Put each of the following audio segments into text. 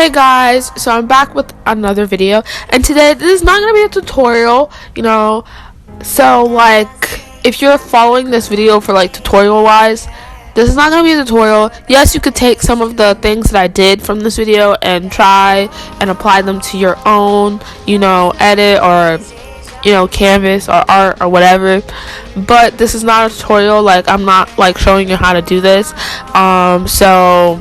Hey guys, so I'm back with another video, and today this is not going to be a tutorial, so like if you're following this video for like tutorial wise, this is not going to be a tutorial. Yes, you could take some of the things that I did from this video and try and apply them to your own, edit or canvas or art or whatever, but this is not a tutorial. Like, I'm not like showing you how to do this, so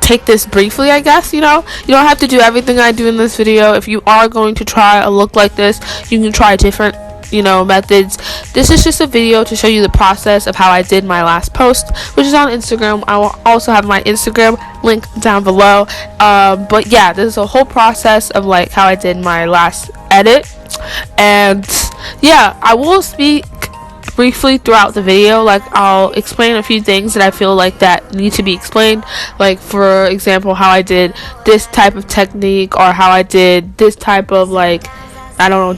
take this briefly, I guess. You don't have to do everything I do in this video. If you are going to try a look like this, you can try different methods. This is just a video to show you the process of how I did my last post, which is on Instagram. I will also have my Instagram link down below, but yeah, this is a whole process of like how I did my last edit. And yeah, I will speak briefly throughout the video. Like, I'll explain a few things that I feel like that need to be explained, like for example how I did this type of technique, or how I did this type of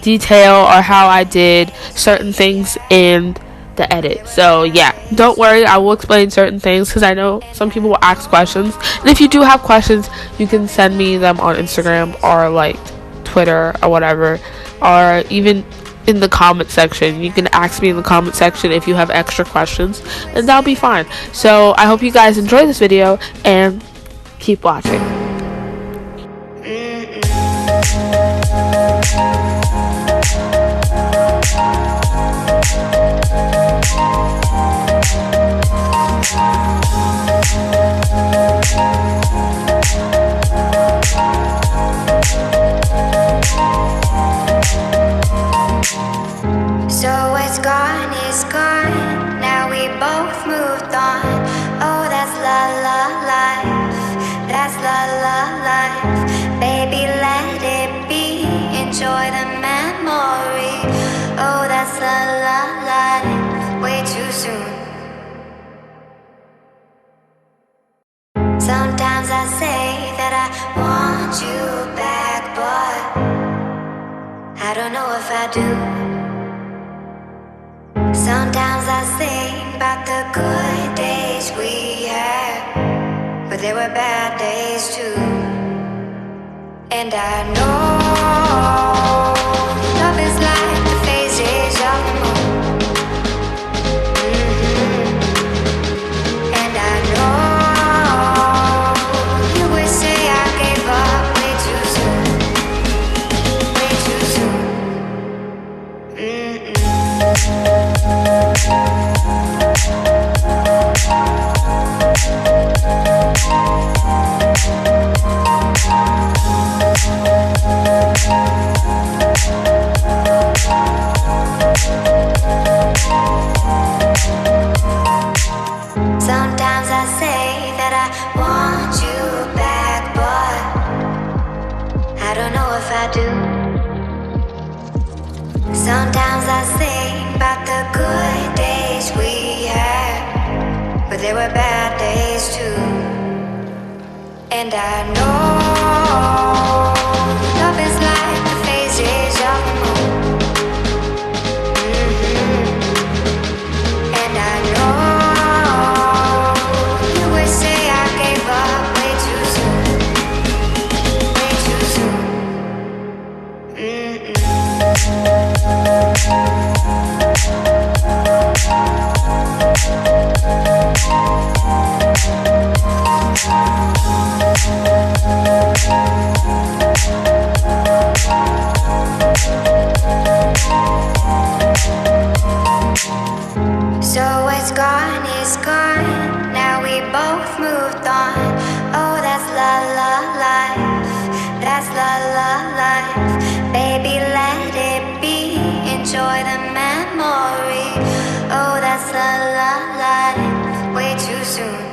detail, or how I did certain things in the edit. So yeah, don't worry, I will explain certain things because I know some people will ask questions, and if you do have questions, you can send me them on Instagram or like Twitter or whatever, or even in the comment section. You can ask me in the comment section if you have extra questions, and that'll be fine. So I hope you guys enjoy this video and keep watching. So what's gone is gone. Now we both moved on. Oh, that's la la life. That's la la life. Baby, let it be. Enjoy the memory. Oh, that's la la life. Way too soon. Sometimes I say that I want you back, but I don't know if I do. Sometimes I think about the good days we had, but there were bad days too. And I know love is like the phases of the moon. And I know you would say I gave up way too soon. Way too soon. Sometimes I say that I want you back, but I don't know if I do. Sometimes I think about the good days we had, but there were bad days too. And I know love is like the phases of the moon. And I know you would say I gave up way too soon. Way too soon. So what's gone is gone. Now we both moved on. Oh, that's la la life. That's la la life. Baby, let it be. Enjoy the memory. Oh, that's la la life. Way too soon.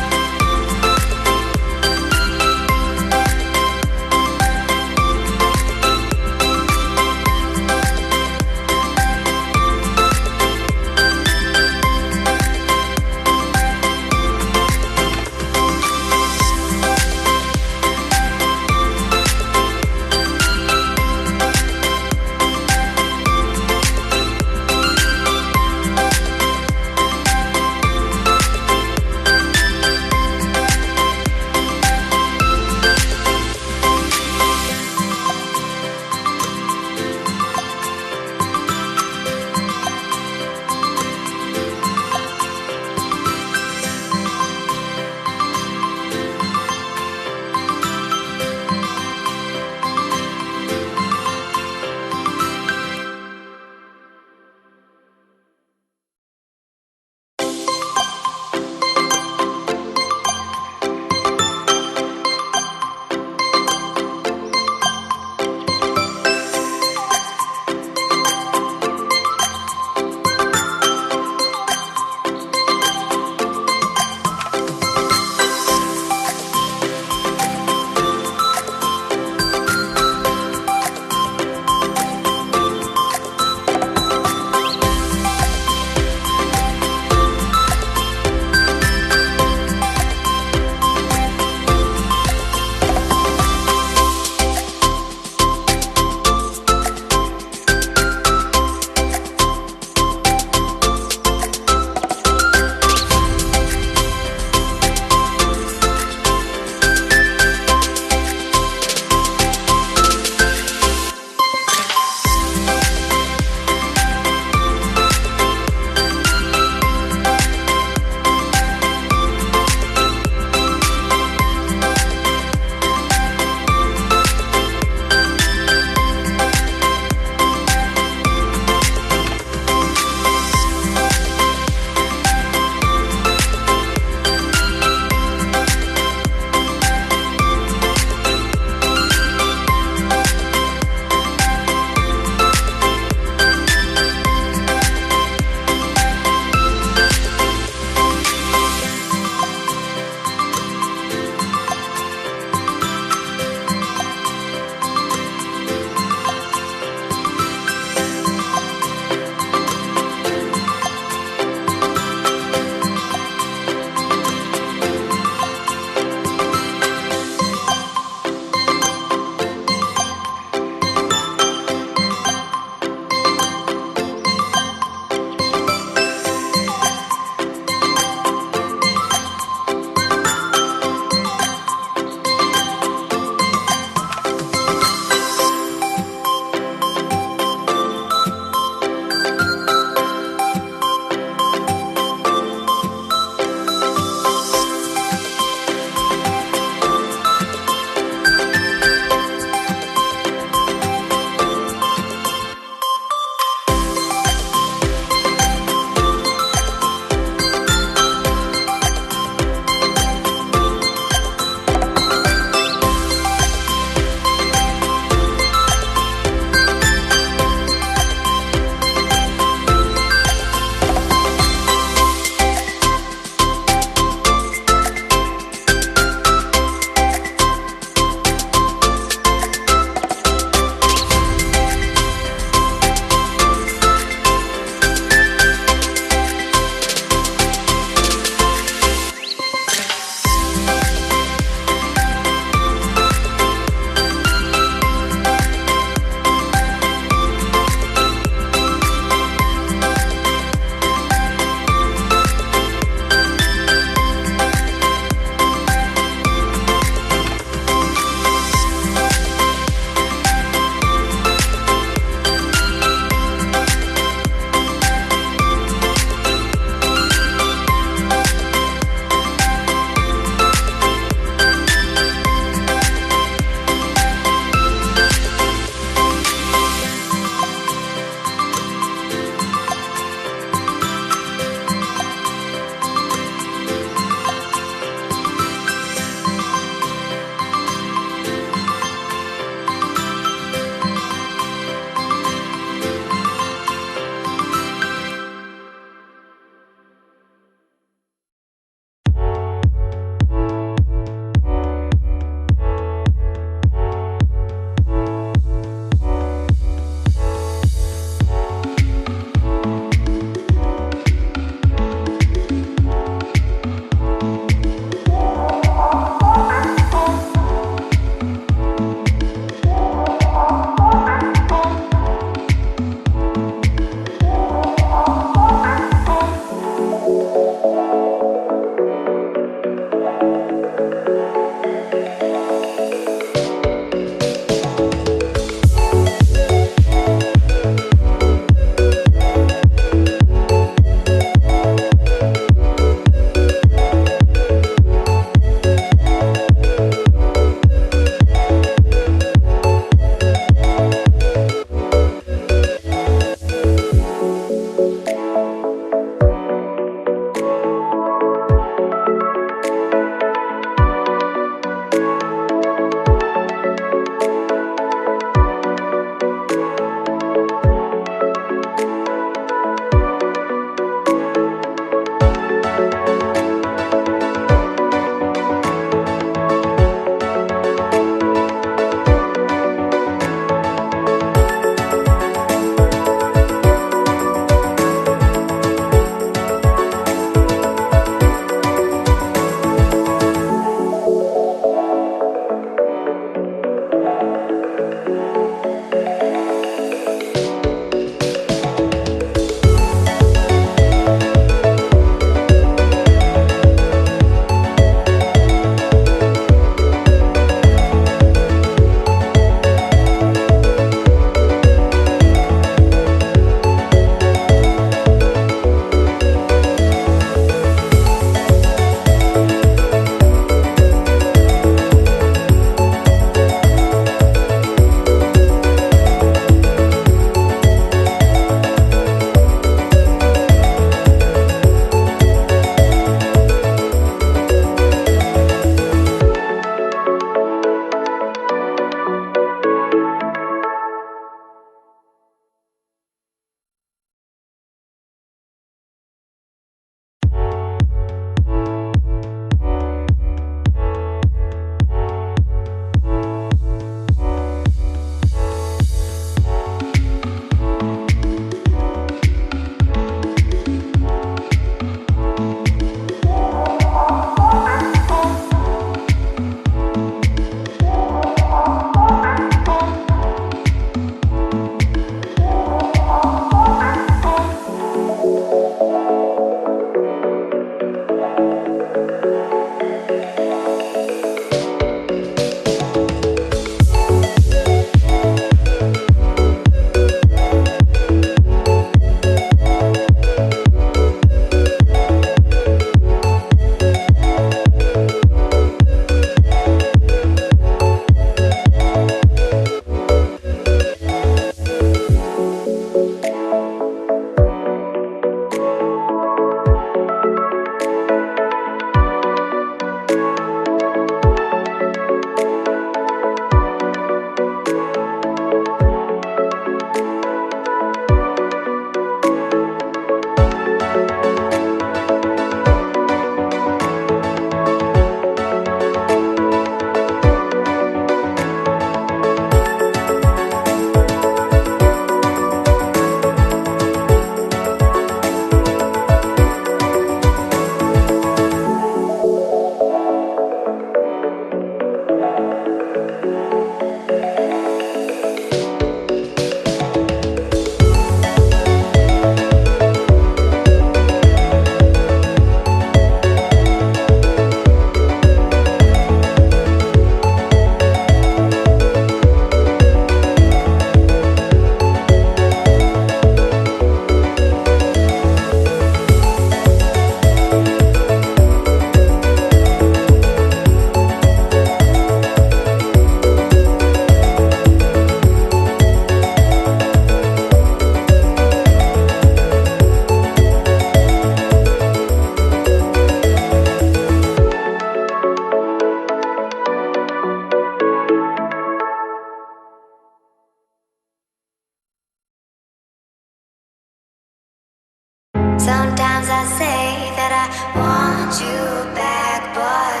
I want you back, but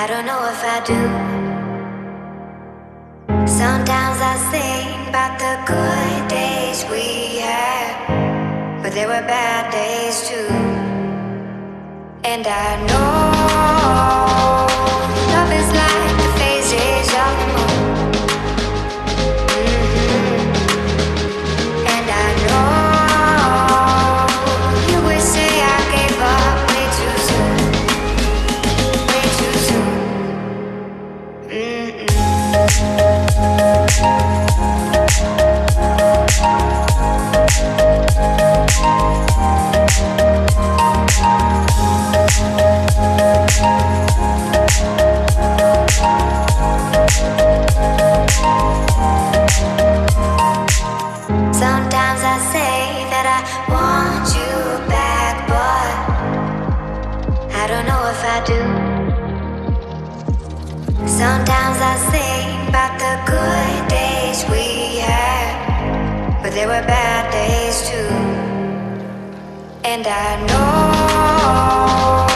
I don't know if I do. Sometimes I think about the good days we had, but there were bad days too. And I know love is like the phases of the moon. And I know you would say I gave up way too soon, way too soon. Sometimes I say that I want you back, but I don't know if I do. Sometimes I think about the good days we had, but there were bad days too. And I know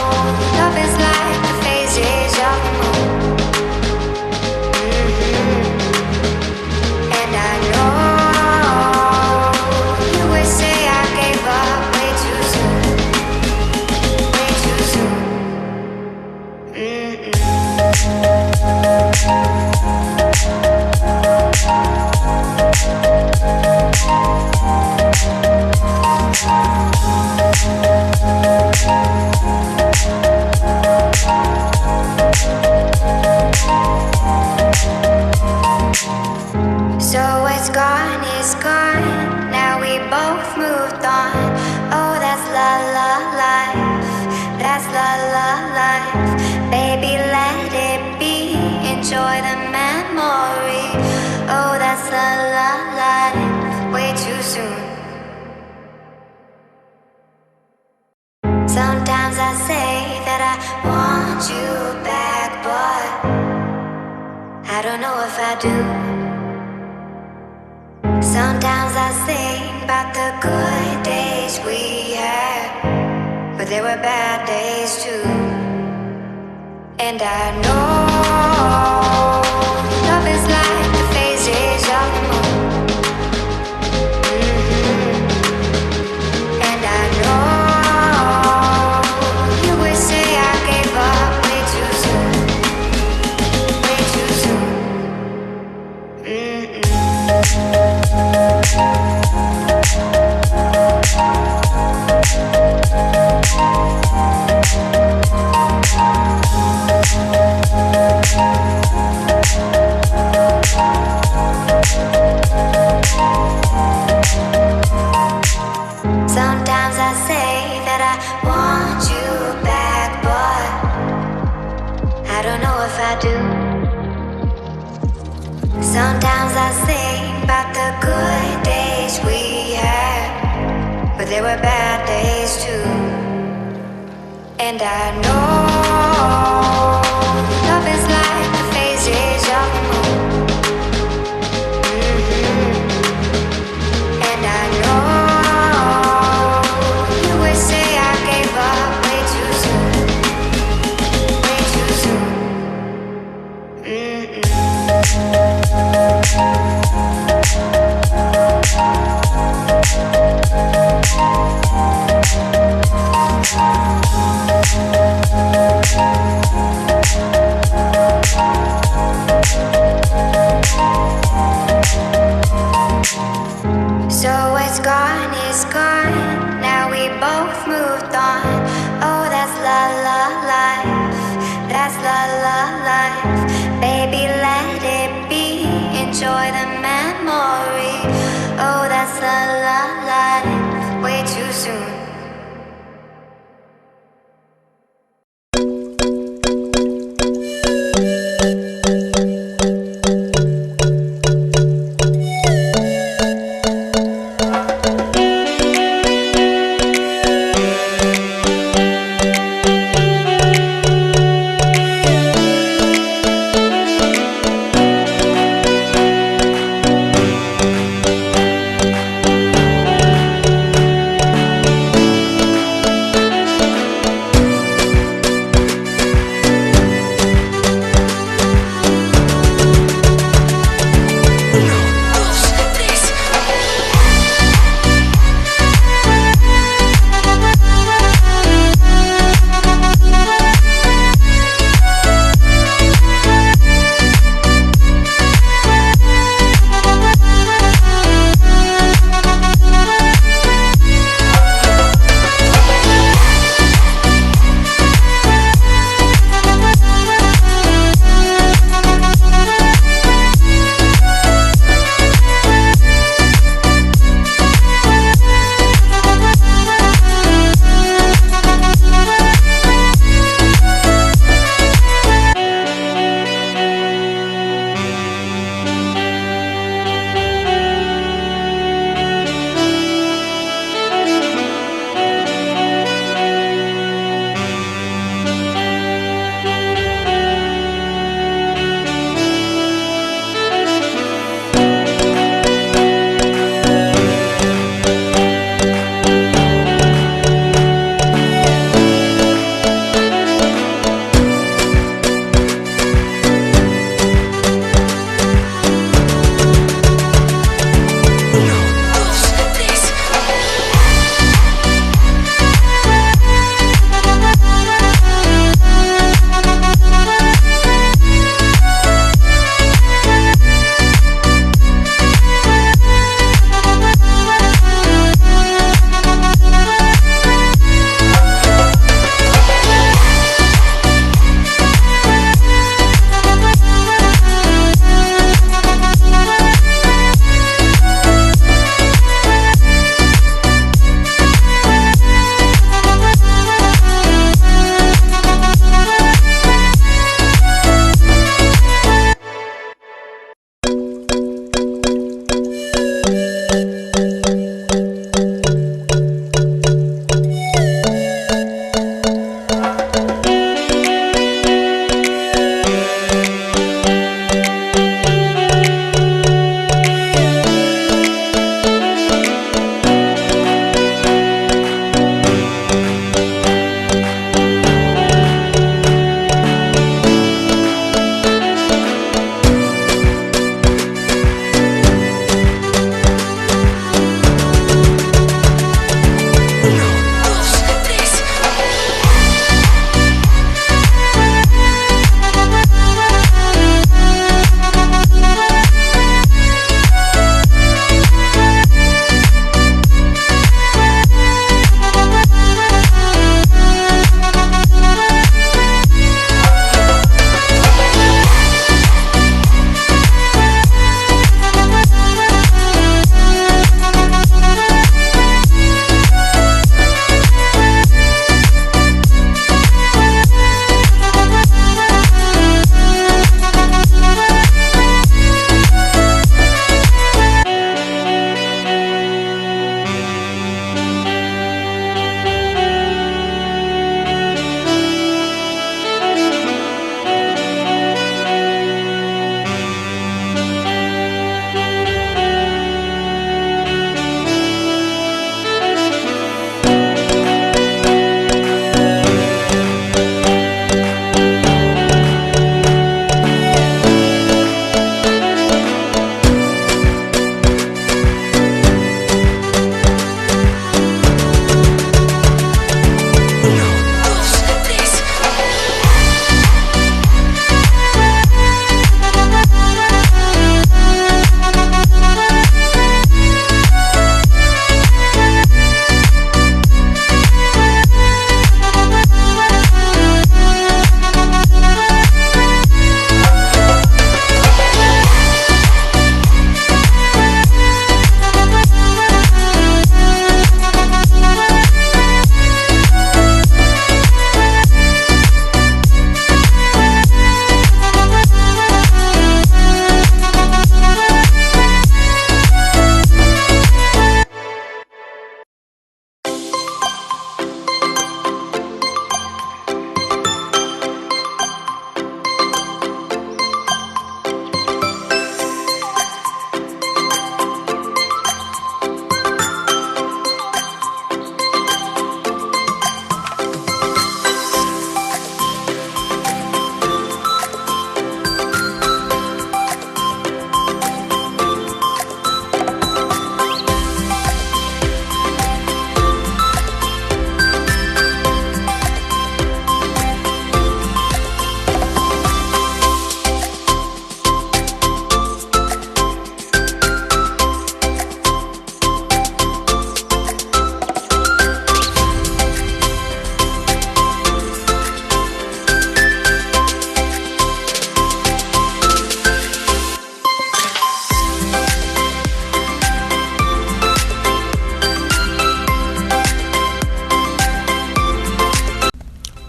love is like the phases of the moon. And I know you would say I gave up way too soon, way too soon. So what's gone is gone. Now we both moved on. Oh, that's la la life. That's la la life. Baby, let it be. Enjoy the memory. Oh, that's la la life. Way too soon. Sometimes I say that I want you back, but I don't know if I do. Sometimes I think about the good days we had, but there were bad days too. And I know love is like the phases of the moon. And I know you would say I gave up way too soon, way too soon. Sometimes I say that I want you back, but I don't know if I do. Sometimes I think about the good days we had, but there were bad days too. And I know love is like the phases of the moon. And I know you would say I gave up way too soon, way too soon. So what's gone is gone. Now we both moved on. Oh, that's la la life. That's la la life. Baby, let it be. Enjoy the memory. Oh, that's la la life. Way too soon.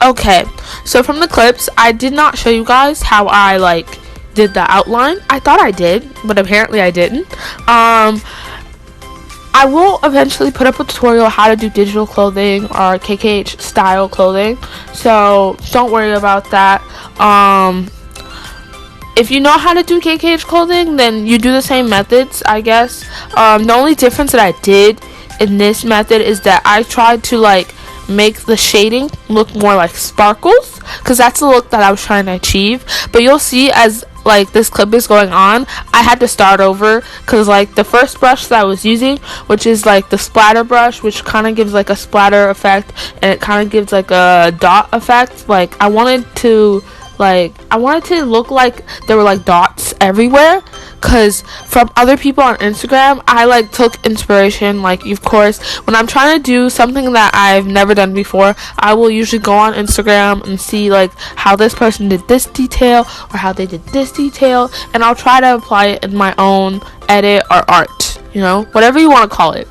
Okay, so from the clips, I did not show you guys how I like did the outline. I thought I did, but apparently I didn't. I will eventually put up a tutorial how to do digital clothing or KKH style clothing, so don't worry about that. If you know how to do KKH clothing, then you do the same methods, I guess. The only difference that I did in this method is that I tried to like make the shading look more like sparkles, because that's the look that I was trying to achieve. But you'll see as like this clip is going on, I had to start over, because like the first brush that I was using, which is like the splatter brush, which kind of gives like a splatter effect, and it kind of gives like a dot effect. Like I wanted to look like there were like dots everywhere, because from other people on Instagram, I like took inspiration. Like, of course, when I'm trying to do something that I've never done before, I will usually go on Instagram and see like how this person did this detail or how they did this detail, and I'll try to apply it in my own edit or art, you know, whatever you want to call it.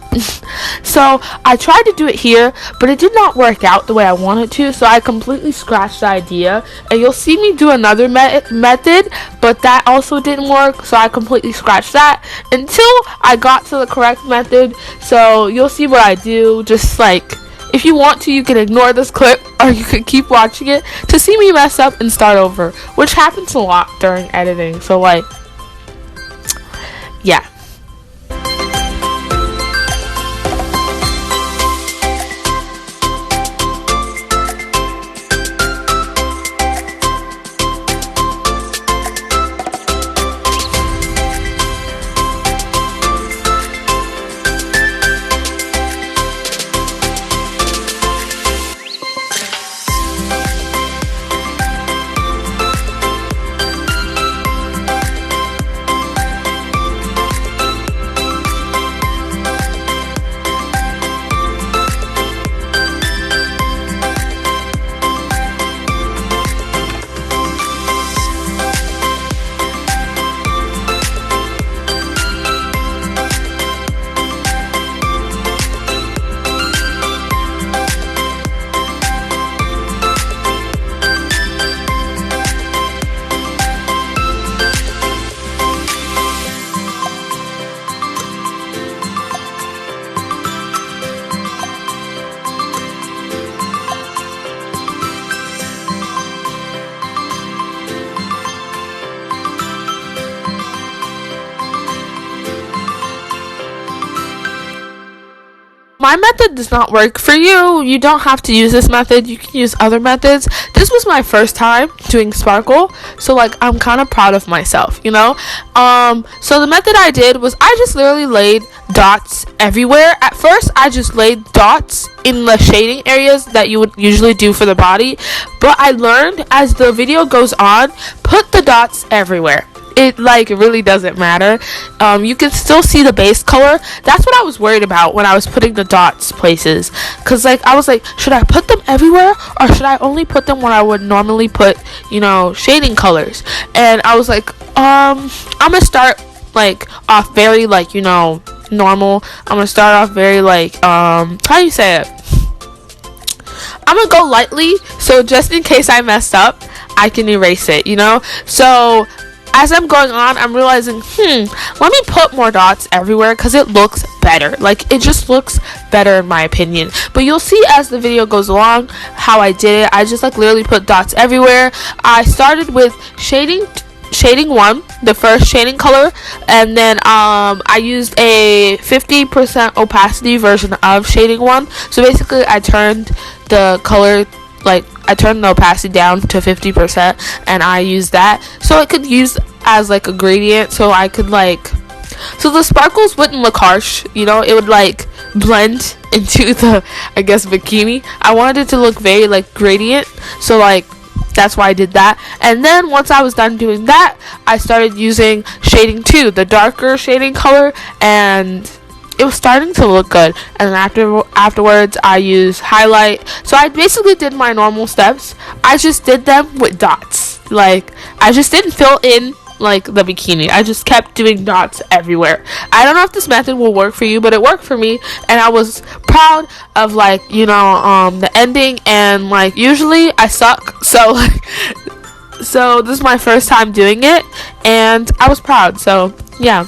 So I tried to do it here, but it did not work out the way I wanted to, so I completely scratched the idea, and you'll see me do another method, but that also didn't work, so I completely scratched that until I got to the correct method. So you'll see what I do. Just like, if you want to, you can ignore this clip, or you can keep watching it to see me mess up and start over, which happens a lot during editing. So like, yeah. My method does not work for you. You don't have to use this method. You can use other methods. This was my first time doing sparkle, so like I'm kind of proud of myself, you know. So the method I did was I just literally laid dots everywhere. At first I just laid dots in the shading areas that you would usually do for the body, but I learned as the video goes on, put the dots everywhere. It like really doesn't matter. You can still see the base color. That's what I was worried about when I was putting the dots places, because like I was like, should I put them everywhere, or should I only put them where I would normally put, you know, shading colors? And I was like, I'm gonna start like off very like, you know, normal. I'm gonna start off very like how do you say it, I'm gonna go lightly, so just in case I messed up, I can erase it, you know. So as I'm going on, I'm realizing, let me put more dots everywhere, because it looks better. Like, it just looks better in my opinion. But you'll see as the video goes along how I did it. I just like literally put dots everywhere. I started with shading 1, the first shading color, and then I used a 50% opacity version of shading 1. So basically I turned the color, like I turned the opacity down to 50%, and I used that so it could use as like a gradient, so I could like, so the sparkles wouldn't look harsh, you know, it would like blend into the, I guess, bikini. I wanted it to look very like gradient, so like that's why I did that. And then once I was done doing that, I started using shading 2, the darker shading color, and it was starting to look good. And afterwards I used highlight. So I basically did my normal steps, I just did them with dots. Like I just didn't fill in like the bikini. I just kept doing dots everywhere. I don't know if this method will work for you, but it worked for me, and I was proud of like, you know, the ending. And like usually I suck, so like so this is my first time doing it, and I was proud. So yeah.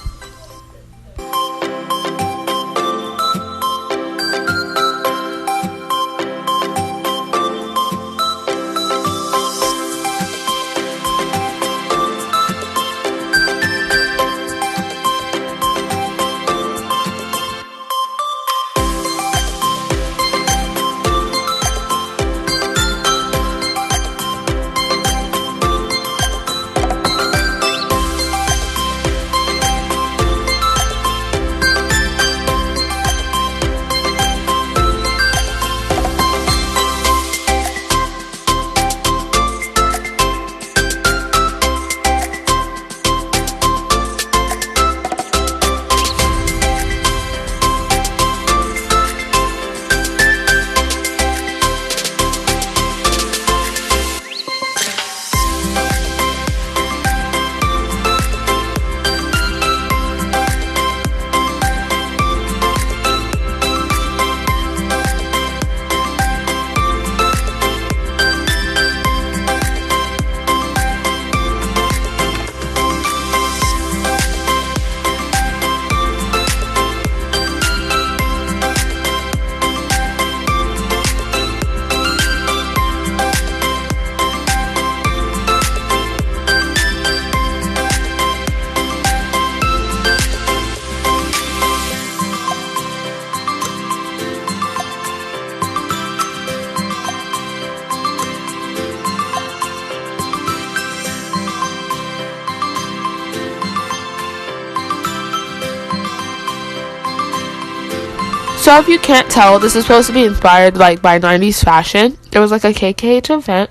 So if you can't tell, this is supposed to be inspired like by 90s fashion. There was like a KKH event,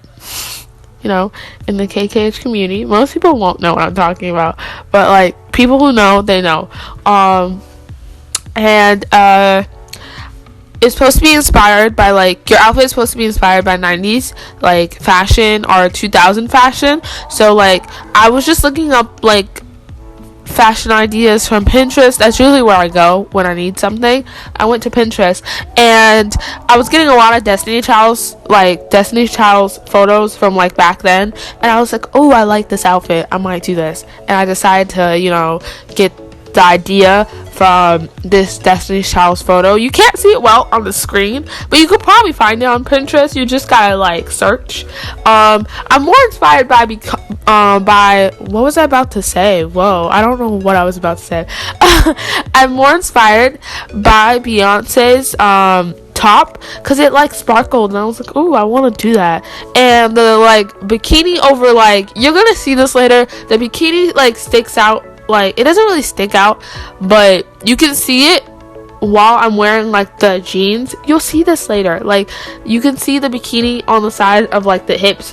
you know, in the KKH community. Most people won't know what I'm talking about, but like people who know, they know. And it's supposed to be inspired by like, your outfit is supposed to be inspired by 90s like fashion or 2000 fashion. So like I was just looking up like fashion ideas from Pinterest. That's usually where I go when I need something. I went to Pinterest, and I was getting a lot of Destiny Child's photos from like back then, and I was like, oh, I like this outfit, I might do this. And I decided to, you know, get the idea from this Destiny's Child's photo. You can't see it well on the screen, but you could probably find it on Pinterest. You just gotta like search. I'm more inspired by what was I about to say? Whoa, I don't know what I was about to say. I'm more inspired by Beyonce's top, because it like sparkled, and I was like, ooh, I want to do that. And the like bikini over, like, you're gonna see this later, the bikini like sticks out. Like, it doesn't really stick out, but you can see it while I'm wearing like the jeans. You'll see this later. Like, you can see the bikini on the side of like the hips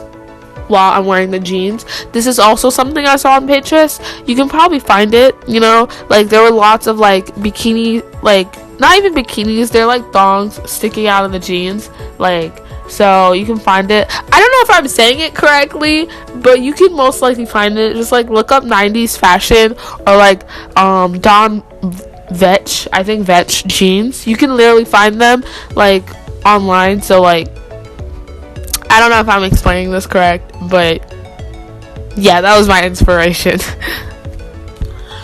while I'm wearing the jeans. This is also something I saw on Pinterest. You can probably find it, you know, like there were lots of like bikini, like not even bikinis, they're like thongs sticking out of the jeans, like, so you can find it. I don't know if I'm saying it correctly, but you can most likely find it. Just like look up 90s fashion, or like Don Vetch, I think Vetch jeans. You can literally find them like online. So like, I don't know if I'm explaining this correct, but yeah, that was my inspiration.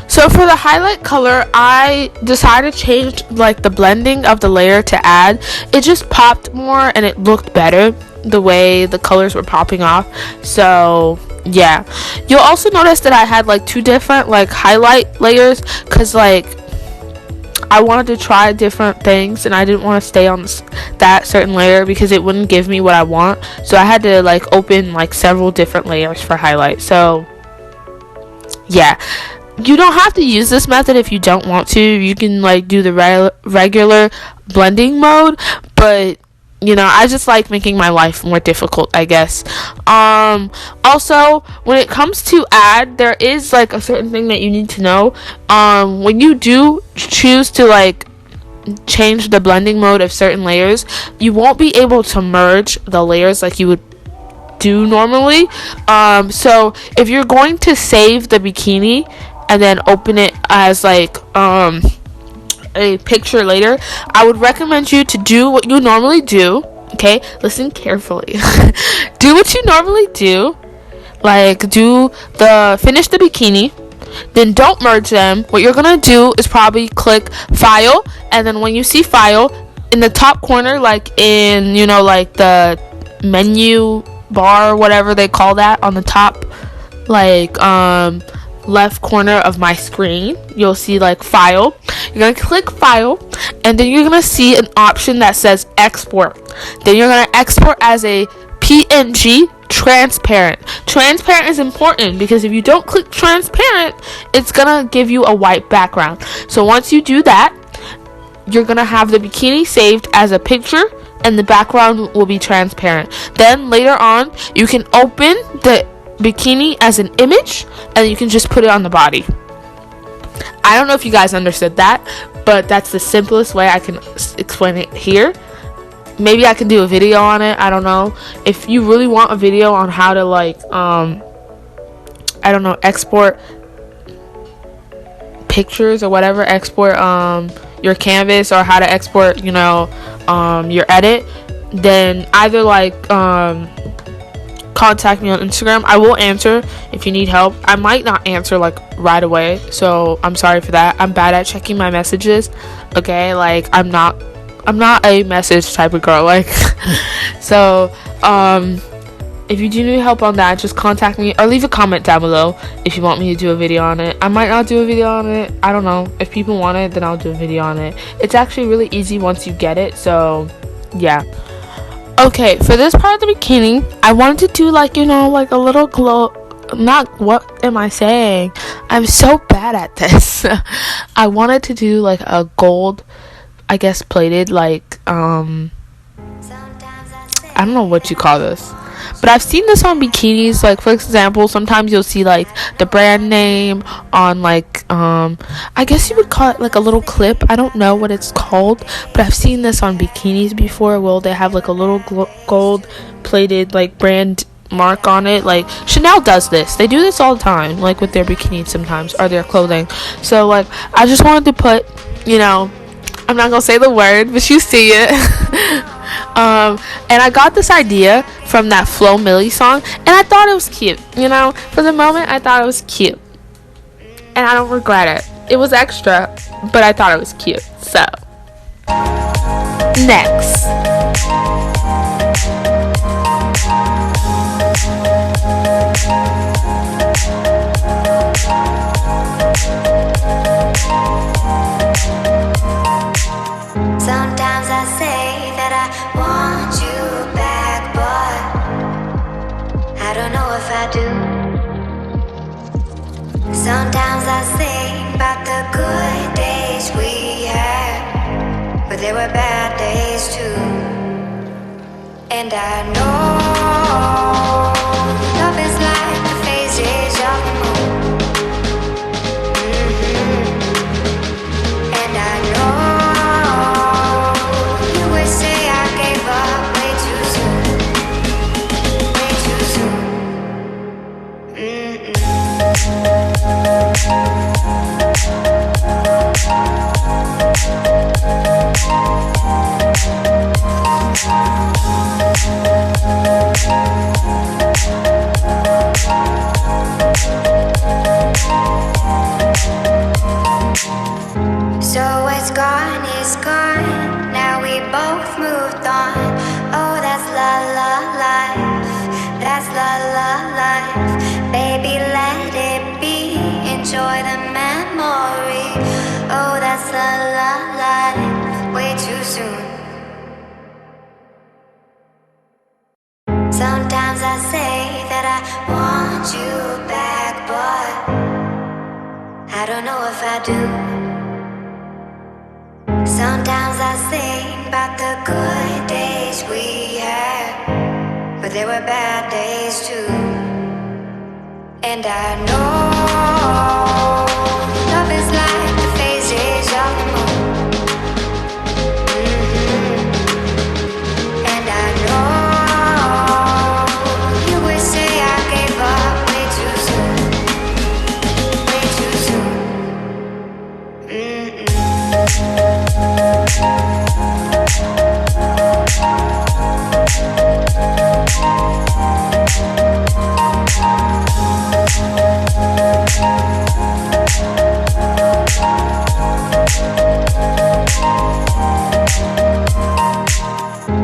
So for the highlight color, I decided to change like the blending of the layer to add. It just popped more and it looked better the way the colors were popping off. So yeah, you'll also notice that I had like two different like highlight layers, because like I wanted to try different things and I didn't want to stay on that certain layer because it wouldn't give me what I want. So I had to like open like several different layers for highlight. So yeah, you don't have to use this method if you don't want to. You can like do the regular blending mode, but you know, I just like making my life more difficult, I guess. Also, when it comes to add, there is like a certain thing that you need to know. When you do choose to like change the blending mode of certain layers, you won't be able to merge the layers like you would do normally. So if you're going to save the bikini and then open it as like a picture later, I would recommend you to do what you normally do. Okay, listen carefully. Do what you normally do, like finish the bikini, then don't merge them. What you're gonna do is probably click file, and then when you see file in the top corner, like in like the menu bar, whatever they call that, on the top like left corner of my screen, you'll see like file. You're gonna click file, and then you're gonna see an option that says export. Then you're gonna export as a PNG transparent. Transparent is important because if you don't click transparent, it's gonna give you a white background. So once you do that, you're gonna have the bikini saved as a picture and the background will be transparent. Then later on, you can open the bikini as an image and you can just put it on the body. I don't know if you guys understood that, but that's the simplest way I can explain it here. Maybe I can do a video on it. I don't know. If you really want a video on how to like I don't know, export pictures or whatever, export your canvas, or how to export your edit, then either like contact me on Instagram. I will answer if you need help. I might not answer like right away, so I'm sorry for that. I'm bad at checking my messages. Okay, like I'm not a message type of girl, like so if you do need help on that, just contact me or leave a comment down below if you want me to do a video on it. I might not do a video on it. I don't know. If people want it, then I'll do a video on it. It's actually really easy once you get it, so yeah. Okay, for this part of the bikini, I wanted to do like like a little glow. Not, what am I saying? I'm so bad at this. I wanted to do like a gold, I guess, plated, like I don't know what you call this, but I've seen this on bikinis. Like, for example, sometimes you'll see like the brand name on like I guess you would call it like a little clip. I don't know what it's called, but I've seen this on bikinis before. Well, they have like a little gold plated like brand mark on it. Like Chanel does this. They do this all the time, like with their bikinis sometimes, or their clothing. So like I just wanted to put, I'm not gonna say the word, but you see it. And I got this idea from that Flo Milli song, and I thought it was cute. For the moment, I thought it was cute, and I don't regret it. It was extra, but I thought it was cute. So next, sometimes I say that I want you back, but I don't know if I do. Sometimes I think about the good days we had, but there were bad days too. And I know love is like the phases of the moon. And I know you would say I gave up way too soon, way too soon. So what's gone is gone. Now we both moved on. Oh, that's la la life. That's la la life. Baby, let it be. Enjoy the memory. Oh, that's la la life. Way too soon. Sometimes I say that I want you back, but I don't know if I do. Sometimes I think about the good days we had, but there were bad days too. And I know love is like the phases of the moon. And I know you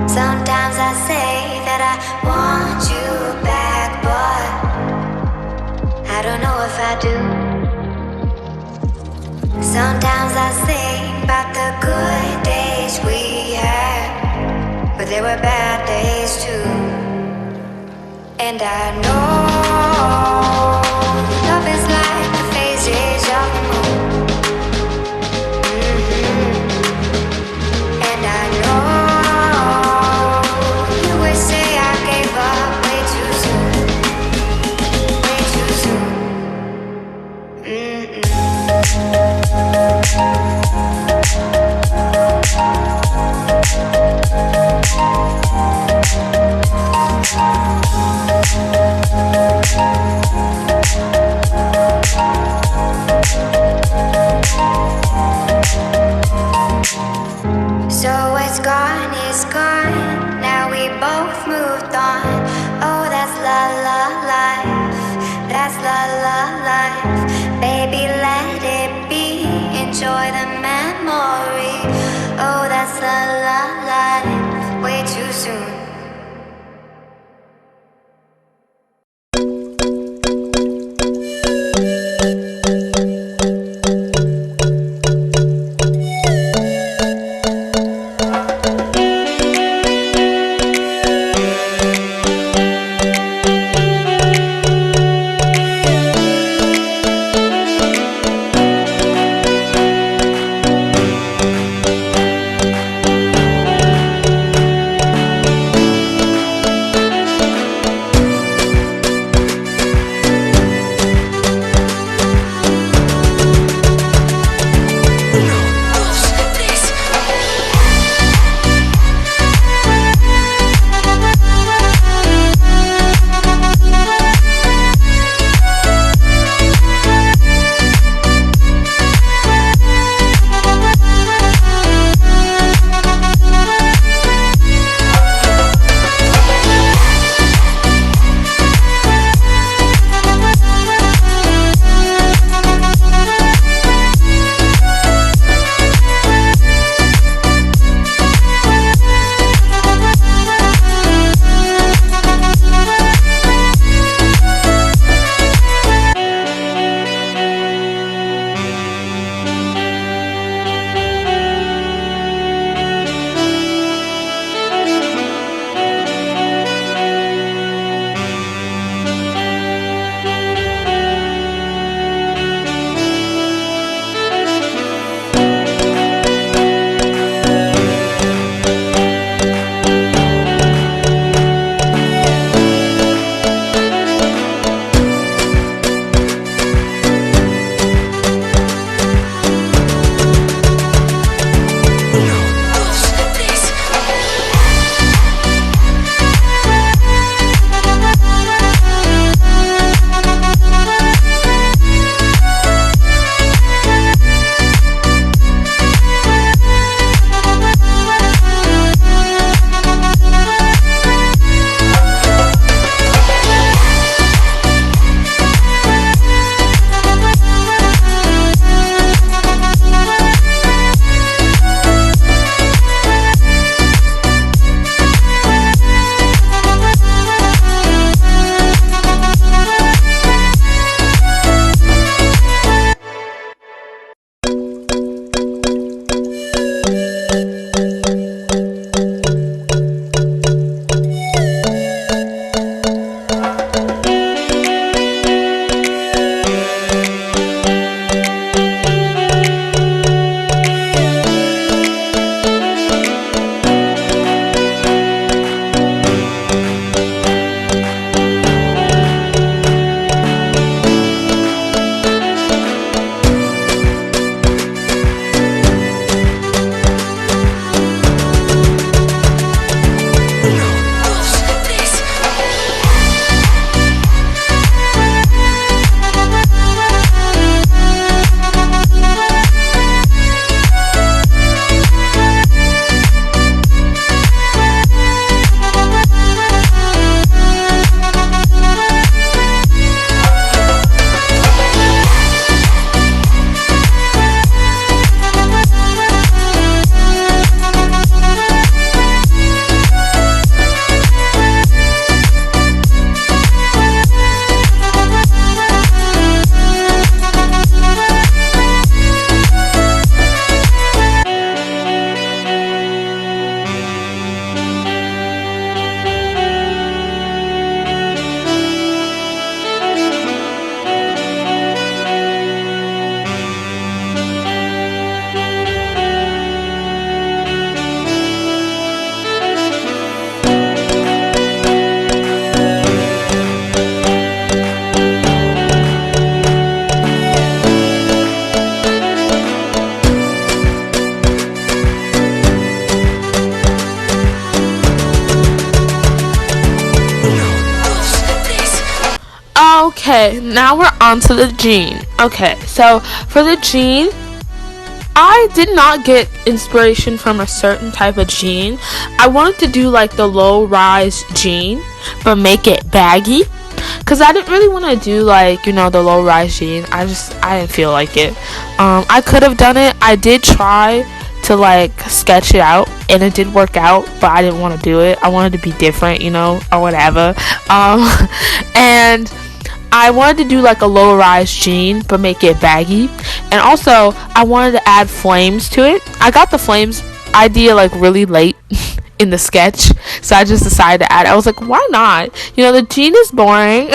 Sometimes I say that I want you back, but I don't know if I do. Sometimes I think about the good days we had, but there were bad days too. And I know love is like the phases of the moon. And I know you would say I gave up way too soon, way too soon. So what's gone is gone. Now we both moved on. Oh, that's la la life. That's la la life. Baby, let it be. Enjoy the memory. Oh, that's la la life. Way too soon. Okay, now we're on to the jean. Okay, so for the jean, I did not get inspiration from a certain type of jean. I wanted to do like the low rise jean, but make it baggy. Cause I didn't really want to do like, the low rise jean. I didn't feel like it. I could have done it. I did try to like sketch it out, and it did work out, but I didn't want to do it. I wanted to be different, or whatever. And I wanted to do like a low rise jean but make it baggy, and also I wanted to add flames to it. I got the flames idea like really late in the sketch, so I just decided to add it. I was like, why not? The jean is boring.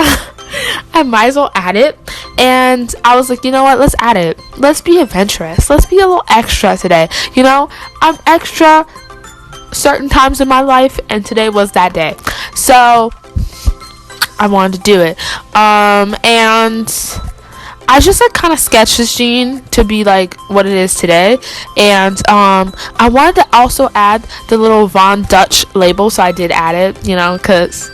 I might as well add it. And I was like, you know what, let's add it. Let's be adventurous. Let's be a little extra today. I'm extra certain times in my life, and today was that day. So I wanted to do it. And I just like kind of sketched this jean to be like what it is today. And I wanted to also add the little Von Dutch label, so I did add it, because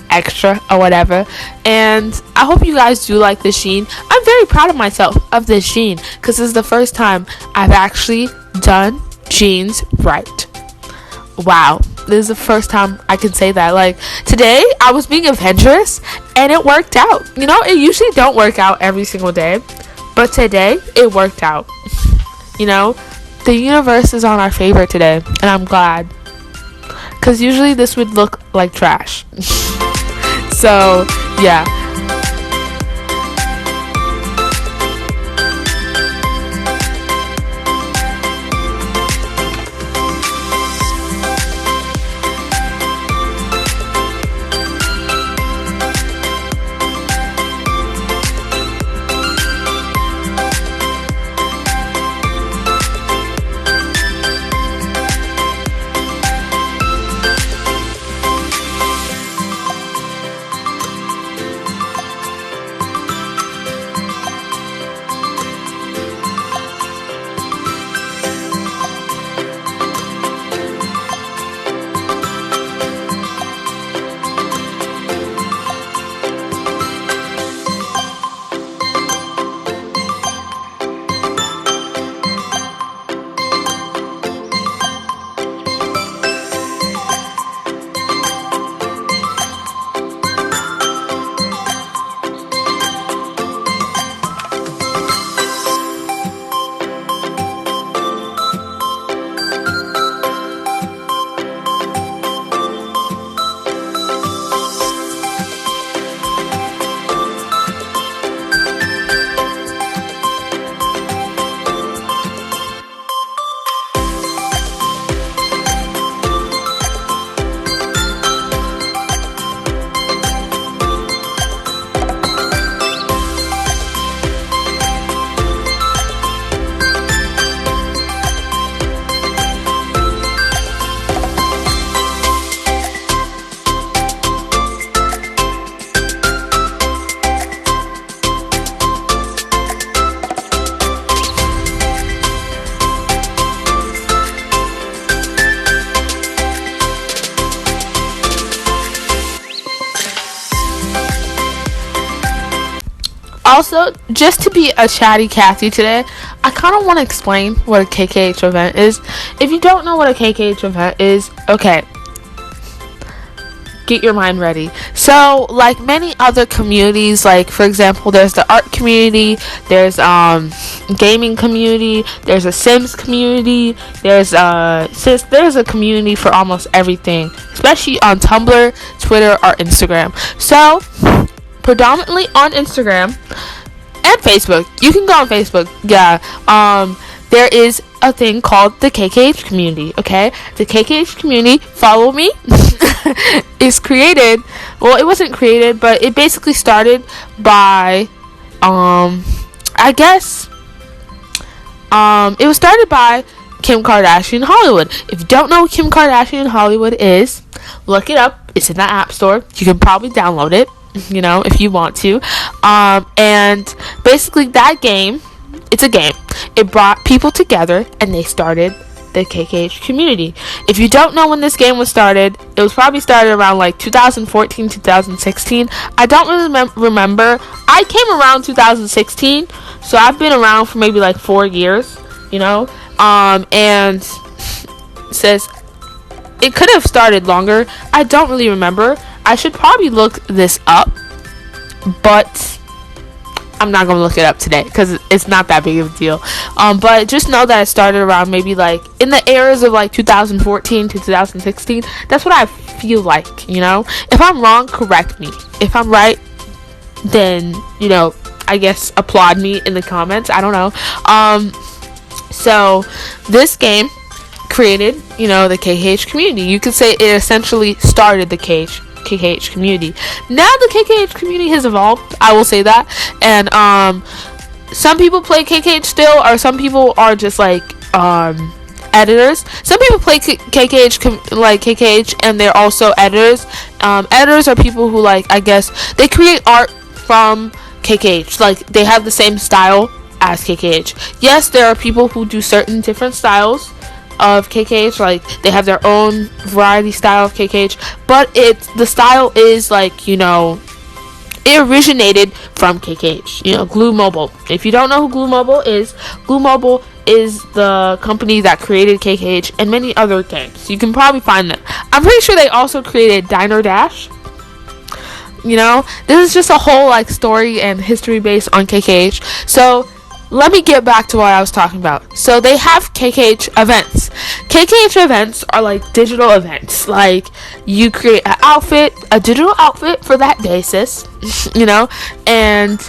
extra or whatever. And I hope you guys do like this jean. I'm very proud of myself of this jean, because this is the first time I've actually done jeans right. Wow, this is the first time I can say that. Like, today I was being adventurous and it worked out. It usually don't work out every single day, but today it worked out. The universe is on our favor today, and I'm glad, because usually this would look like trash. So yeah. Also, just to be a chatty Cathy today, I kind of want to explain what a KKH event is. If you don't know what a KKH event is, okay, get your mind ready. So, like many other communities, like for example, there's the art community, there's gaming community, there's a Sims community, there's a community for almost everything, especially on Tumblr, Twitter, or Instagram. So, predominantly on Instagram and Facebook. You can go on Facebook. Yeah. There is a thing called the KKH community. Okay, the KKH community. Follow me. Is created. Well, it wasn't created, but it basically started by, I guess, it was started by Kim Kardashian Hollywood. If you don't know what Kim Kardashian Hollywood is, look it up. It's in the App Store. You can probably download it, if you want to. And basically that game, it's a game. It brought people together and they started the KKH community. If you don't know when this game was started, it was probably started around like 2014, 2016. I don't really remember. I came around 2016, so I've been around for maybe like 4 years, you know. And it says it could have started longer. I don't really remember. I should probably look this up, but I'm not gonna look it up today because it's not that big of a deal. But just know that it started around maybe like in the eras of like 2014 to 2016. That's what I feel like, you know. If I'm wrong, correct me. If I'm right, then, you know, I guess applaud me in the comments. I don't know. So this game created, you know, the KKH community. You could say it essentially started the KKH community. Now the KKH community has evolved, I will say that, and some people play KKH still, or some people are just like editors. Some people play KKH and they're also editors. Editors are people who, like, I guess they create art from KKH, like they have the same style as KKH. Yes, there are people who do certain different styles of KKH, like they have their own variety style of KKH, but the style is like, you know, it originated from KKH. You know, Glue Mobile. If you don't know who Glue Mobile is the company that created KKH and many other games. You can probably find them. I'm pretty sure they also created Diner Dash. You know, this is just a whole like story and history based on KKH. So let me get back to what I was talking about. So they have KKH events. KKH events are like digital events. Like you create an outfit, a digital outfit for that day, sis. You know, and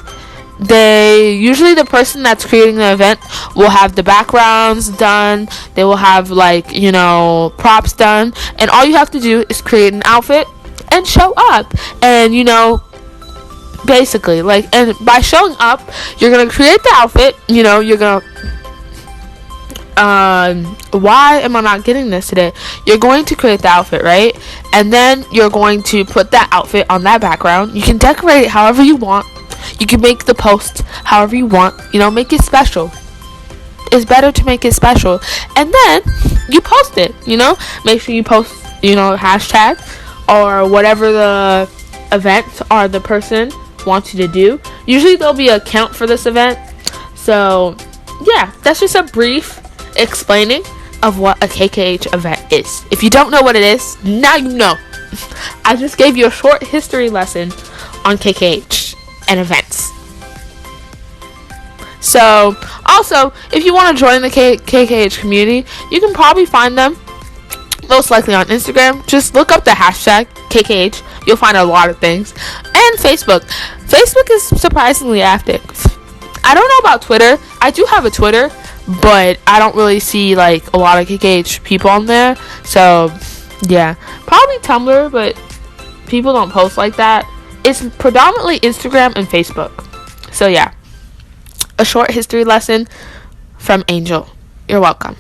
usually the person that's creating the event will have the backgrounds done. They will have, like, you know, props done, and all you have to do is create an outfit and show up. And, you know, basically, like, and by showing up, you're gonna create the outfit. You know, you're gonna why am I not getting this today? You're going to create the outfit, right? And then you're going to put that outfit on that background. You can decorate it however you want. You can make the post however you want. You know, make it special. It's better to make it special. And then you post it, you know? Make sure you post, you know, hashtag or whatever the event or the person wants you to do. Usually there'll be a count for this event. So yeah, that's just a brief explaining of what a KKH event is. If you don't know what it is, now you know. I just gave you a short history lesson on KKH and events. So also, if you want to join the KKH community, you can probably find them most likely on Instagram. Just look up the hashtag KKH. You'll find a lot of things. And Facebook. Facebook is surprisingly active. I don't know about Twitter. I do have a Twitter, but I don't really see like a lot of KKH people on there. So yeah, probably Tumblr, but people don't post like that. It's predominantly Instagram and Facebook. So yeah, a short history lesson from Angel. You're welcome.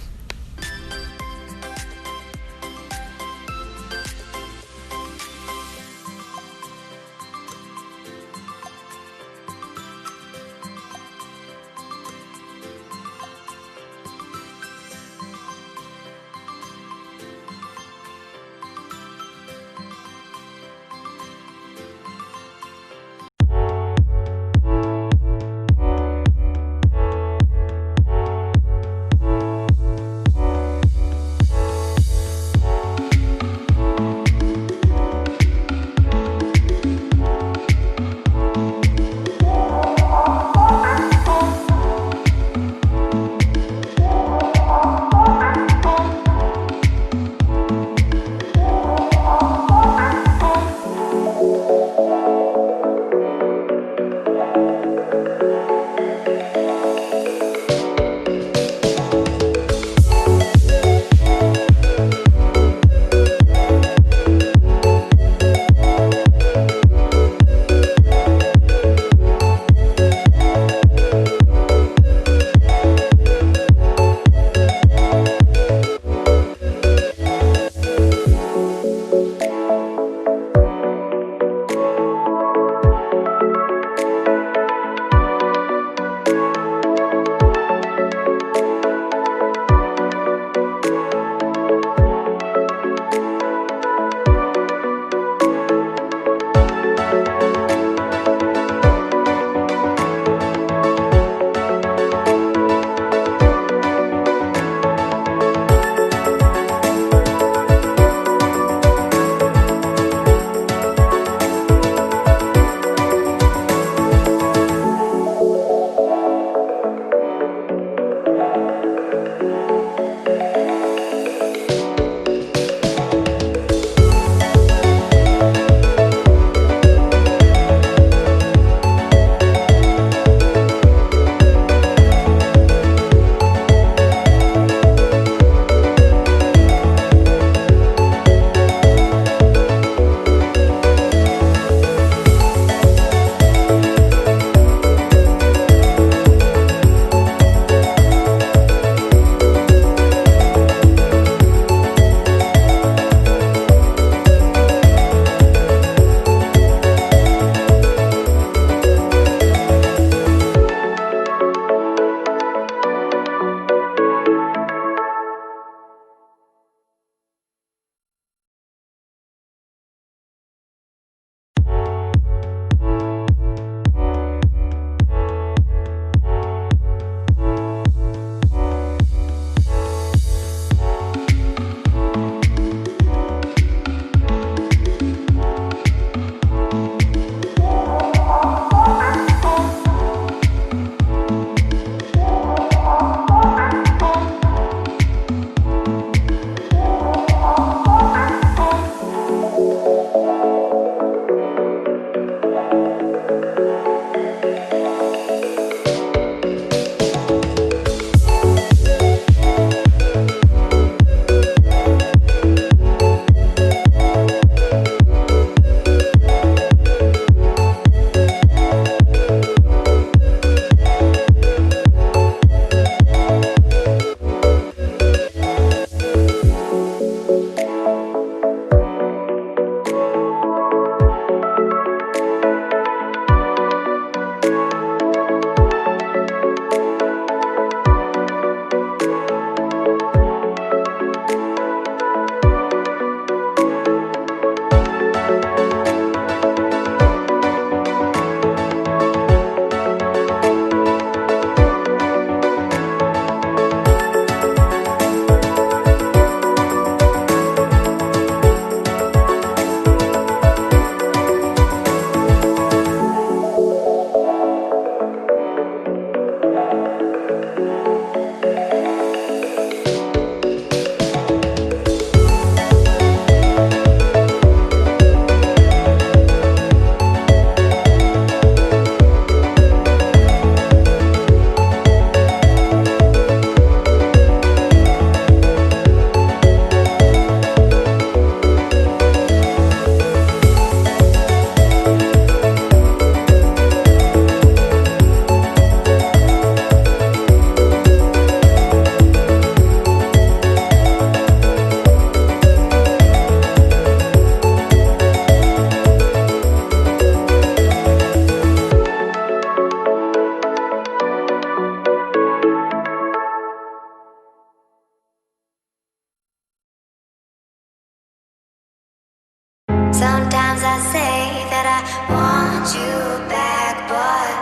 I want you back, but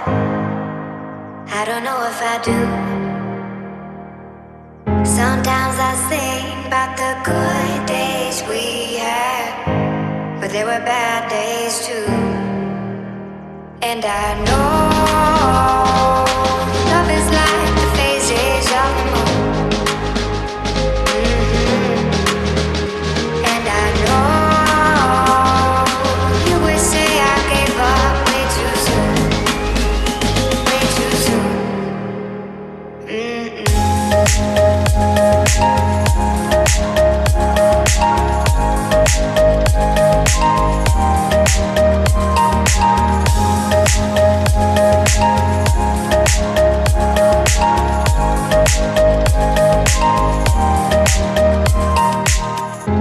I don't know if I do. Sometimes I think about the good days we had, but there were bad days too. And I know love is like the phases of the moon. And I know you would say I gave up way too soon, way too soon.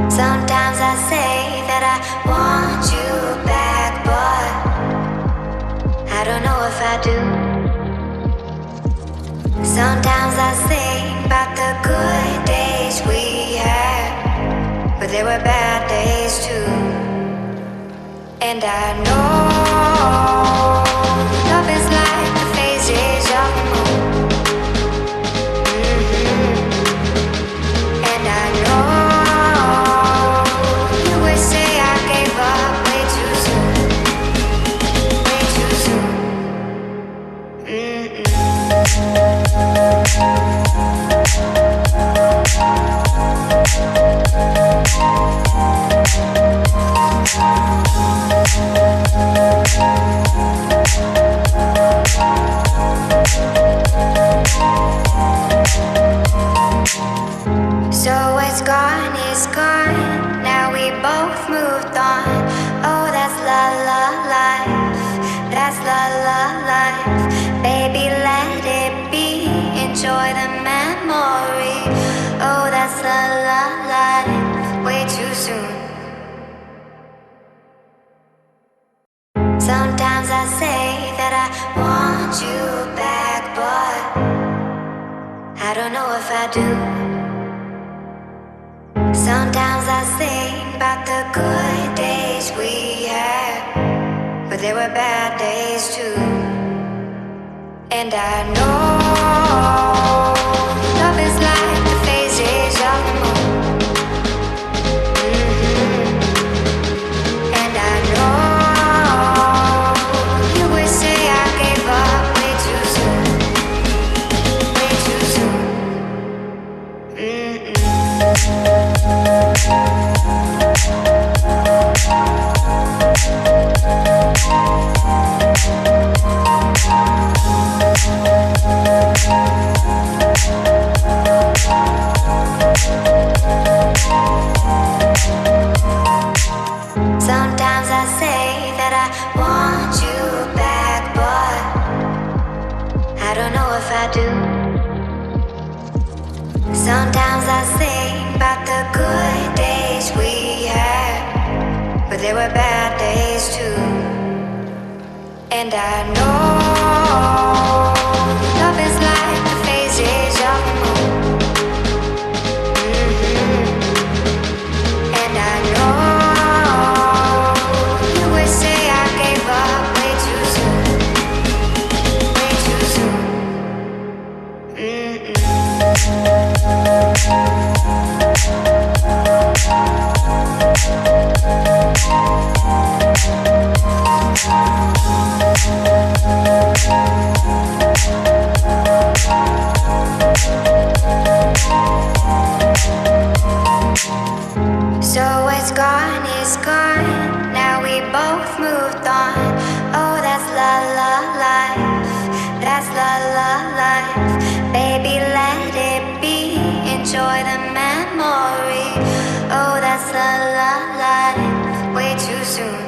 Sometimes I say that I want you back, but I don't know if I do. Sometimes I think about the good days we had, but there were bad days too. And I know love is like the phases of the moon. And I know you would say I gave up way too soon, way too soon. So what's gone is gone. Now we both moved on. Oh, that's la la life. That's la la life. Baby, let it be. Enjoy the memory. Oh, that's la la life. Way too soon. Sometimes I say that I want you back, but I don't know if I do. Sometimes I think about the good days we had, but there were bad days too. And I know love is like the phases of the moon. And I know you would say I gave up way too soon, way too soon. Sometimes I say that I want you back, but I don't know if I do. Sometimes I think about the good days we had, but there were bad days too. And I know love is like the phases of the moon. And I know you would say I gave up way too soon, way too soon. So what's gone is gone. Now we both moved on. Oh, that's la la life. That's la la life. Baby, let it be. Enjoy the memory. Oh, that's la la life. Way too soon.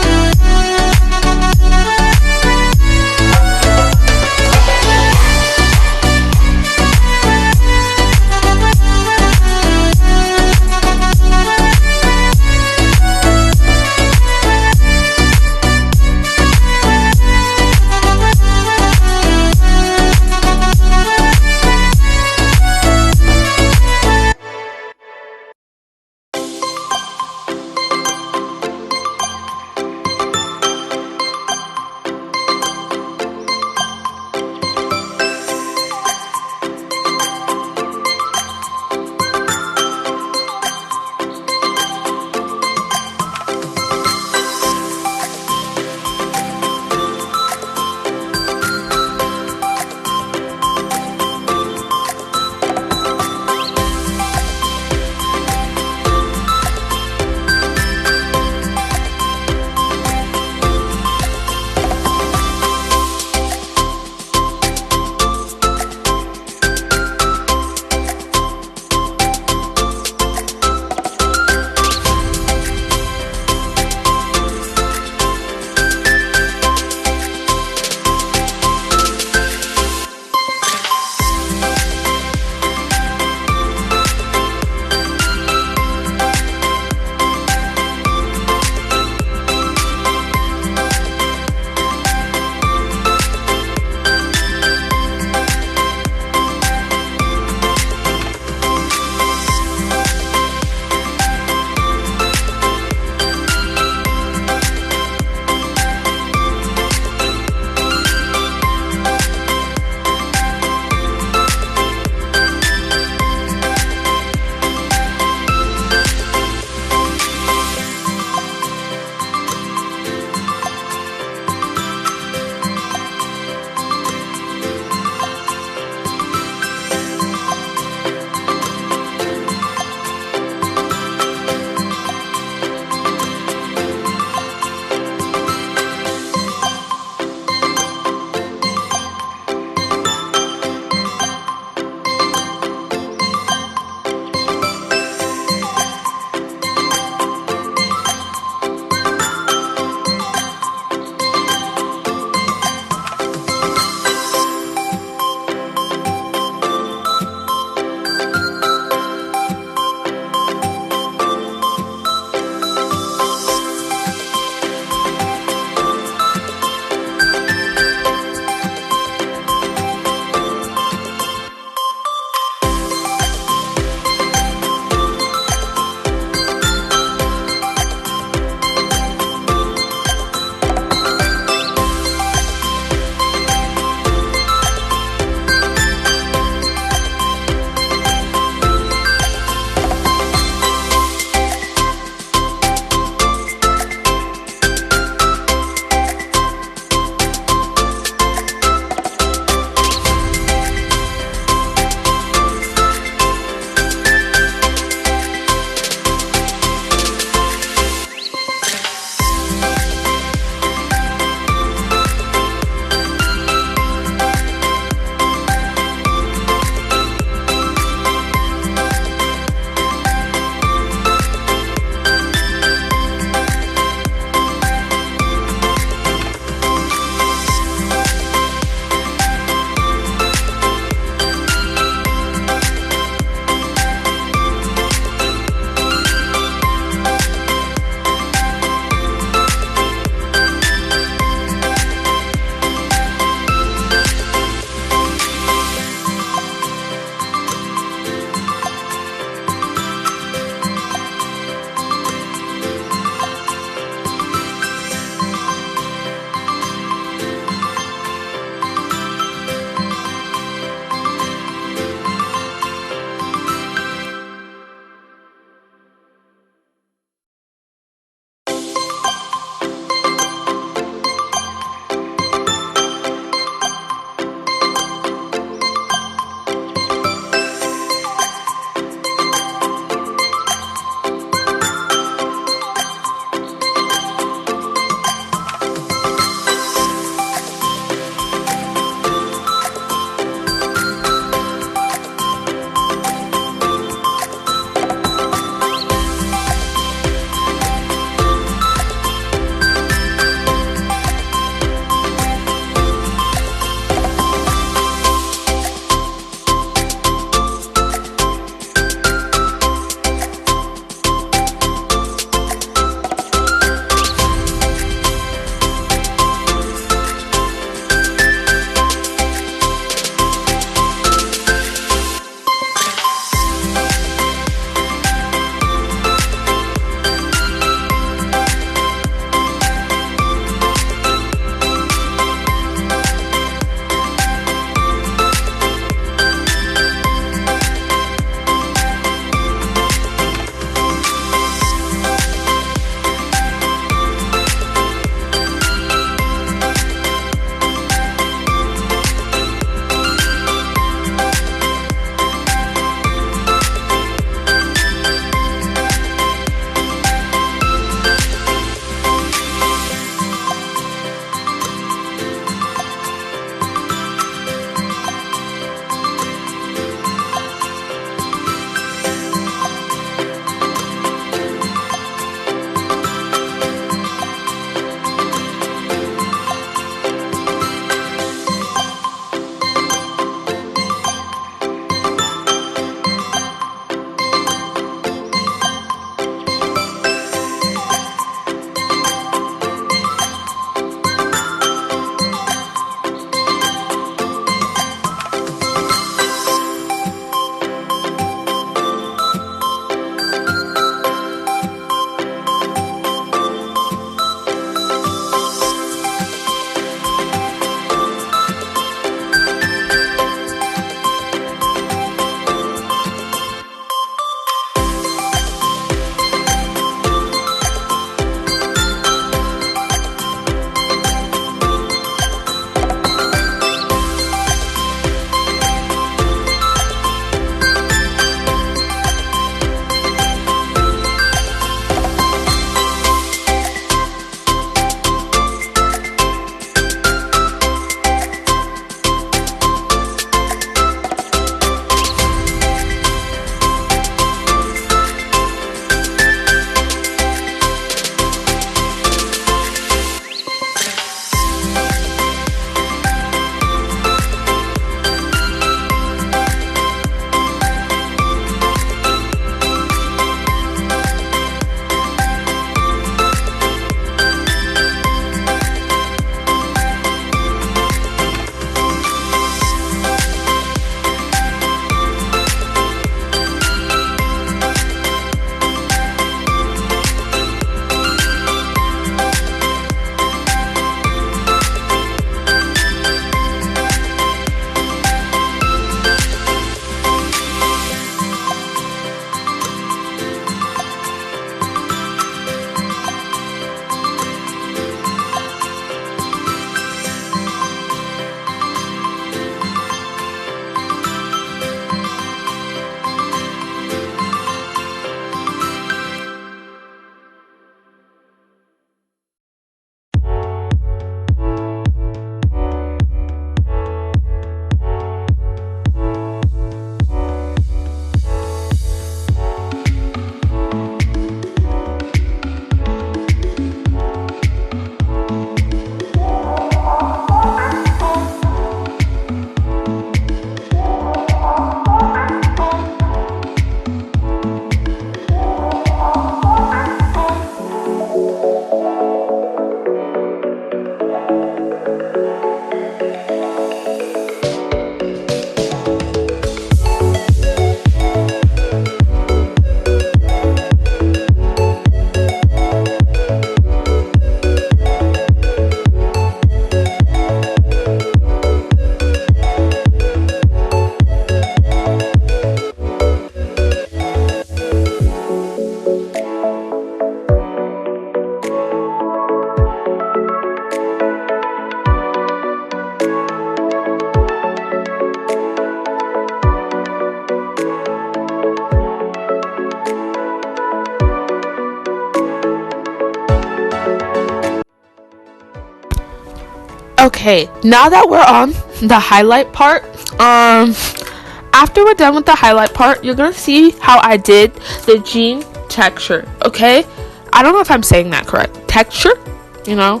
Okay, now that we're on the highlight part, after we're done with the highlight part, you're gonna see how I did the jean texture. Okay, I don't know if I'm saying that correct. Texture, you know.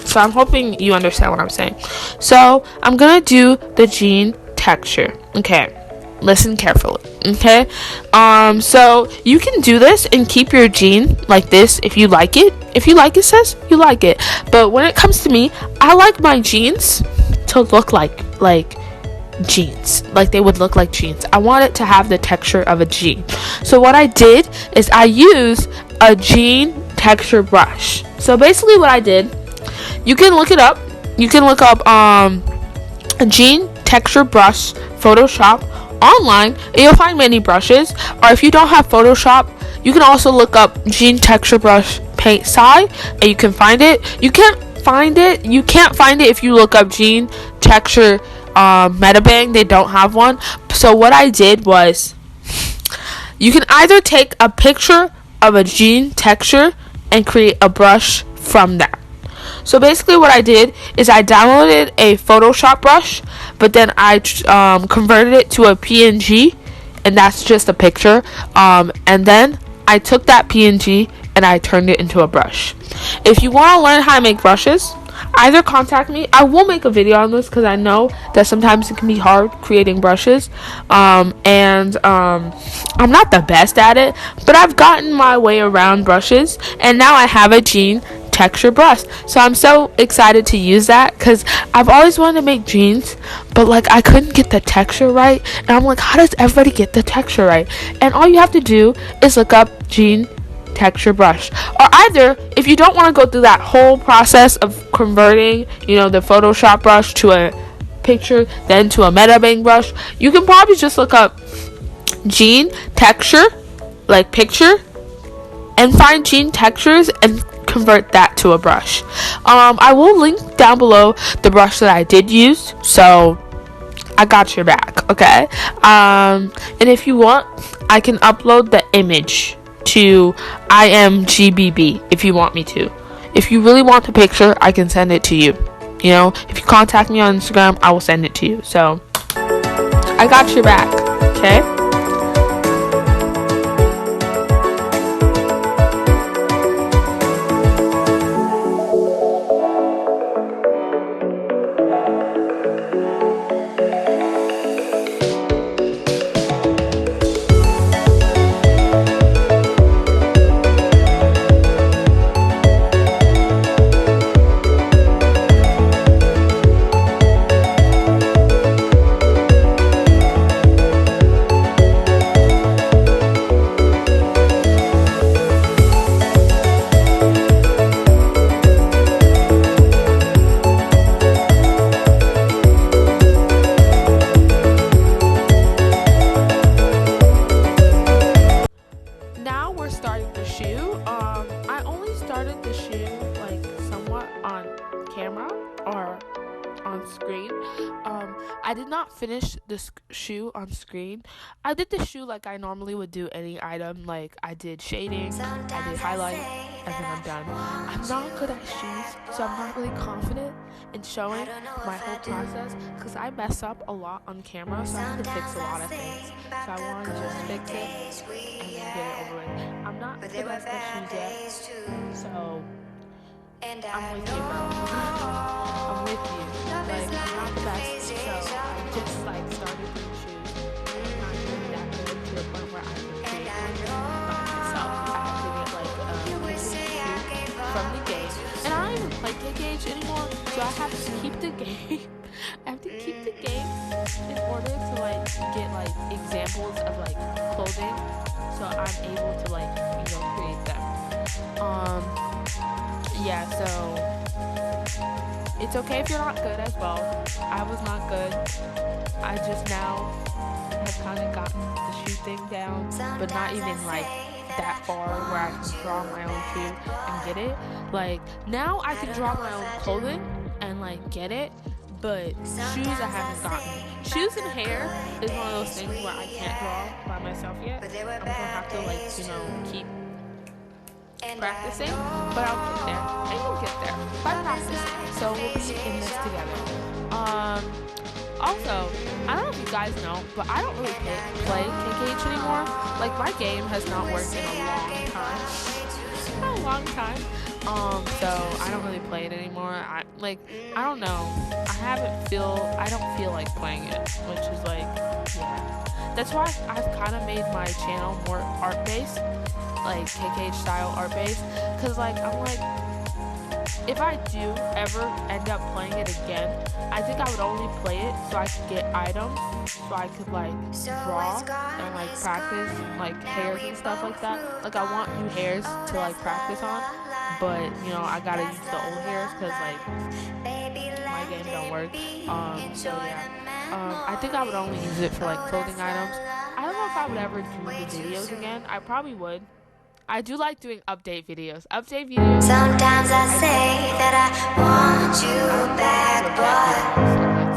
So I'm hoping you understand what I'm saying. So I'm gonna do the jean texture. Okay, listen carefully. Okay, so you can do this and keep your jean like this if you like it. If you like it, sis, you like it. But when it comes to me, I like my jeans to look like jeans, like they would look like jeans. I want it to have the texture of a jean. So what I did is I used a jean texture brush. So basically what I did, you can look it up. You can look up a jean texture brush Photoshop online, and you'll find many brushes. Or if you don't have Photoshop, you can also look up jean texture brush paint side, and you can find it. You can't find it if you look up jean texture Medibang. They don't have one. So what I did was, you can either take a picture of a jean texture and create a brush from that. So basically what I did is I downloaded a Photoshop brush, but then I converted it to a PNG, and that's just a picture. And then I took that PNG and I turned it into a brush. If you want to learn how to make brushes, either contact me. I will make a video on this because I know that sometimes it can be hard creating brushes. I'm not the best at it, but I've gotten my way around brushes, and now I have a jean texture brush. So I'm so excited to use that because I've always wanted to make jeans, but like I couldn't get the texture right, and I'm like, how does everybody get the texture right? And all you have to do is look up jean texture brush. Or either, if you don't want to go through that whole process of converting, the Photoshop brush to a picture, then to a Medibang brush, you can probably just look up jean texture, like picture, and find jean textures and convert that to a brush. I will link down below the brush that I did use, so I got your back, okay? And if you want, I can upload the image to IMGBB if you want me to. If you really want the picture, I can send it to you. If you contact me on Instagram, I will send it to you. So I got your back, okay? I only started the shoe like somewhat on camera or on screen. I did not finish the shoe on screen. I did the shoe like I normally would do any item. Like I did shading, I did highlight, and then I'm done. I'm not good at shoes, so I'm not really confident in showing my whole process because I mess up a lot on camera, so I have to fix a lot of things. So I want to just fix it and then get it over with. I'm not good at the shoes yet, so I'm with you, bro. I'm with you. Like, I'm not the best, so I just like started doing shoes. I'm not doing that good to the point where I can create one by myself. I have to get like a shoe from the game, and I don't even play KKH anymore, so I have to keep the game. I have to keep the game in order to like get like examples of like clothing, so I'm able to like create them. Yeah, so it's okay if you're not good as well. I was not good. I just now have kind of gotten the shoe thing down, but not even like that far where I can draw my own shoe and get it. Like now I can draw my own clothing and like get it, but shoes I haven't gotten. Shoes and hair is one of those things where I can't draw by myself yet. I'm gonna have to like keep practicing, but I'll get there, and you'll get there by practicing. So we'll be in this together. Also, I don't know if you guys know, but I don't really play KKH anymore. Like, my game has not worked in a long time. A long time. So I don't really play it anymore. I don't know. I don't feel like playing it, which is like, yeah. That's why I've kind of made my channel more art based, like KKH style art based, cause like I'm like, if I do ever end up playing it again, I think I would only play it so I could get items, so I could like draw and like practice like hairs and stuff like that. Like, I want new hairs to like practice on, but you know, I gotta use the old hairs because like my game don't work. So yeah, I think I would only use it for like clothing items. I don't know if I would ever do the videos again. I probably would. I do like doing update videos. Sometimes I say that I want you back, but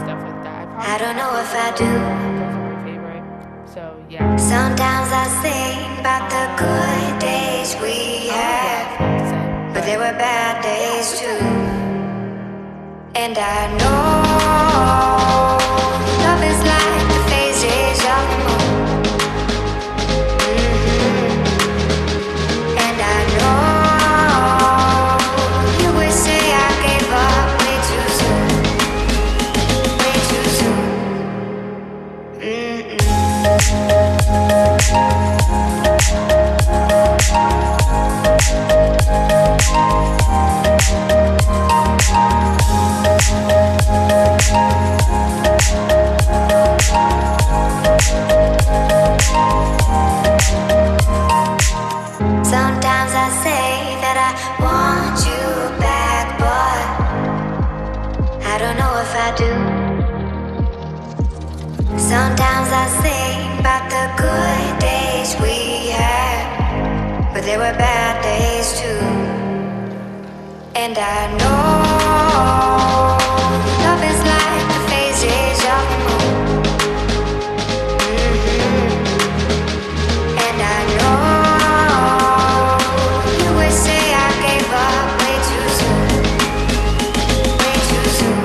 stuff like that. I don't know if I do. Those are my favorite. So yeah. Sometimes I think about the good days we had, but there were bad days too. And I know love is like the phases of the moon. And I know you would say I gave up way too soon, way too soon. Sometimes I say that I want you back, but I don't know if I do. Sometimes I think about the good days we had, but there were bad days too. And I know love is like the phases of the moon. And I know you would say I gave up way too soon, way too soon.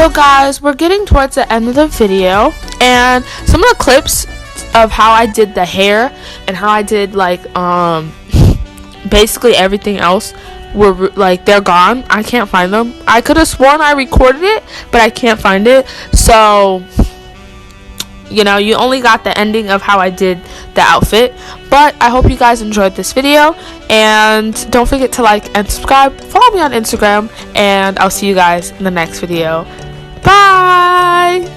So guys, we're getting towards the end of the video, and some of the clips of how I did the hair and how I did like basically everything else were like, they're gone. I can't find them. I could have sworn I recorded it, but I can't find it. So you know, you only got the ending of how I did the outfit. But I hope you guys enjoyed this video, and don't forget to like and subscribe. Follow me on Instagram, and I'll see you guys in the next video. Bye.